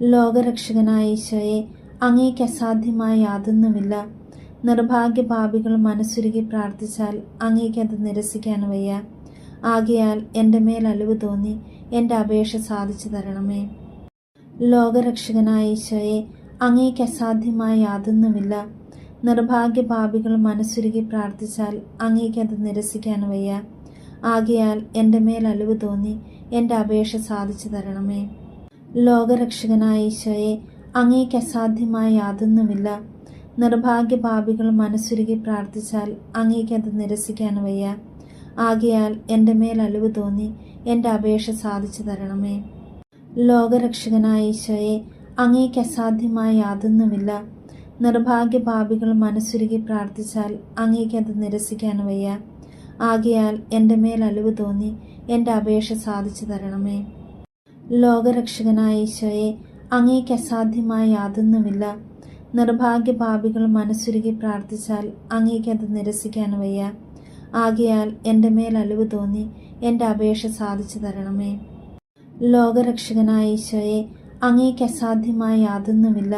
ലോകരക്ഷകനായ ഈശോയെ, അങ്ങേക്ക് അസാധ്യമായ യാതൊന്നുമില്ല. നിർഭാഗ്യപാപികൾ മനസ്സുരുകി പ്രാർത്ഥിച്ചാൽ അങ്ങേക്കത് നിരസിക്കാൻ വയ്യ. ആകയാൽ എൻ്റെ മേൽ അലിവ് തോന്നി എൻ്റെ അപേക്ഷ സാധിച്ചു തരണമേ. ലോകരക്ഷകനായ ഈശോയെ, അങ്ങേക്ക് അസാധ്യമായ യാതൊന്നുമില്ല. നിർഭാഗ്യപാപികൾ മനസ്സുരുകി പ്രാർത്ഥിച്ചാൽ അങ്ങേക്കത് നിരസിക്കാൻ വയ്യ. ആകയാൽ എൻ്റെ മേൽ അലിവ് തോന്നി എൻ്റെ അപേക്ഷ സാധിച്ചു തരണമേ. ലോകരക്ഷകനായ ഈശോയെ, അങ്ങേക്ക് അസാധ്യമായ യാതൊന്നുമില്ല. നിർഭാഗ്യപാപികൾ മനസ്സുരുകി പ്രാർത്ഥിച്ചാൽ അങ്ങേക്കത് നിരസിക്കാൻ വയ്യ. ആകയാൽ എൻ്റെ മേൽ അലിവ് തോന്നി എൻ്റെ അപേക്ഷ സാധിച്ചു തരണമേ. ലോകരക്ഷകനായ ഈശോയെ, അങ്ങേക്ക് അസാധ്യമായ യാതൊന്നുമില്ല. നിർഭാഗ്യപാപികൾ മനസ്സുരുകി പ്രാർത്ഥിച്ചാൽ അങ്ങേക്കത് നിരസിക്കാൻ വയ്യ. ആകയാൽ എൻ്റെ മേൽ അലിവ് തോന്നി എൻ്റെ അപേക്ഷ സാധിച്ചു തരണമേ. ലോകരക്ഷകനായ ഈശോയെ, അങ്ങേക്ക് അസാധ്യമായ യാതൊന്നുമില്ല. നിർഭാഗ്യപാപികൾ മനസ്സുരുകി പ്രാർത്ഥിച്ചാൽ അങ്ങേക്കത് നിരസിക്കാൻ വയ്യ. ആകയാൽ എൻ്റെ മേൽ അലിവ് തോന്നി എൻ്റെ അപേക്ഷ സാധിച്ചു തരണമേ. ലോകരക്ഷകനായ ഈശോയെ, അങ്ങേക്ക് അസാധ്യമായ യാതൊന്നുമില്ല.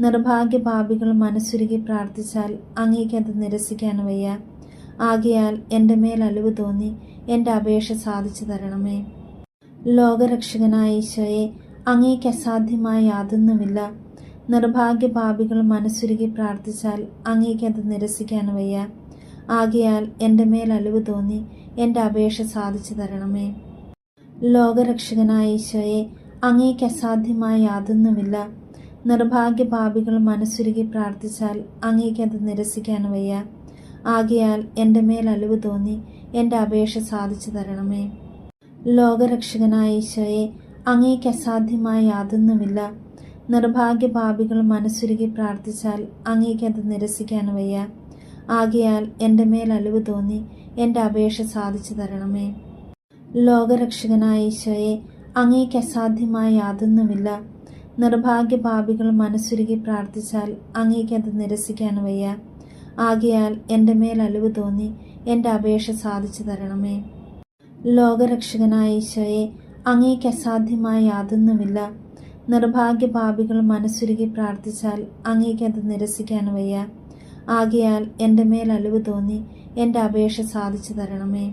നിർഭാഗ്യപാപികൾ മനസ്സുരുകി പ്രാർത്ഥിച്ചാൽ അങ്ങേക്കത് നിരസിക്കാൻ വയ്യ. ആകയാൽ എൻ്റെ മേൽ അലിവ് തോന്നി എൻ്റെ അപേക്ഷ സാധിച്ചു തരണമേ. ലോകരക്ഷകനായ ഈശോയെ, അങ്ങേക്ക് അസാധ്യമായ യാതൊന്നുമില്ല. നിർഭാഗ്യപാപികൾ മനസ്സുരുകി പ്രാർത്ഥിച്ചാൽ അങ്ങേക്കത് നിരസിക്കാൻ വയ്യ. ആകയാൽ എൻ്റെ മേൽ അലിവ് തോന്നി എൻ്റെ അപേക്ഷ സാധിച്ചു തരണമേ. ലോകരക്ഷകനായ ഈശോയെ, അങ്ങേക്ക് അസാധ്യമായ യാതൊന്നുമില്ല. നിർഭാഗ്യപാപികൾ മനസ്സുരുകി പ്രാർത്ഥിച്ചാൽ അങ്ങേക്കത് നിരസിക്കാൻ വയ്യ. ആകയാൽ എൻ്റെ മേൽ അലിവ് തോന്നി എൻ്റെ അപേക്ഷ സാധിച്ചു തരണമേ. ലോകരക്ഷകനായ ഈശോയെ, അങ്ങേക്ക് അസാധ്യമായ യാതൊന്നുമില്ല. നിർഭാഗ്യപാപികൾ മനസ്സുരുകി പ്രാർത്ഥിച്ചാൽ അങ്ങേക്കത് നിരസിക്കാൻ വയ്യ. ആകയാൽ എൻ്റെ മേൽ അലിവ് തോന്നി എൻ്റെ അപേക്ഷ സാധിച്ചു തരണമേ. ലോകരക്ഷകനായ ഈശോയെ, അങ്ങേക്ക് അസാധ്യമായ യാതൊന്നുമില്ല. നിർഭാഗ്യപാപികൾ മനസ്സുരുകി പ്രാർത്ഥിച്ചാൽ അങ്ങേക്കത് നിരസിക്കാൻ വയ്യ. ആകയാൽ എൻ്റെ മേൽ അലിവ് തോന്നി എൻ്റെ അപേക്ഷ സാധിച്ചു തരണമേ. ലോകരക്ഷകനായ ഈശോയെ, അങ്ങേക്ക് അസാധ്യമായ യാതൊന്നുമില്ല. നിർഭാഗ്യപാപികൾ മനസ്സുരുകി പ്രാർത്ഥിച്ചാൽ അങ്ങേക്കത് നിരസിക്കാൻ വയ്യ. ആകയാൽ എൻ്റെ മേൽ അലിവ് തോന്നി എൻ്റെ അപേക്ഷ സാധിച്ചു തരണമേ.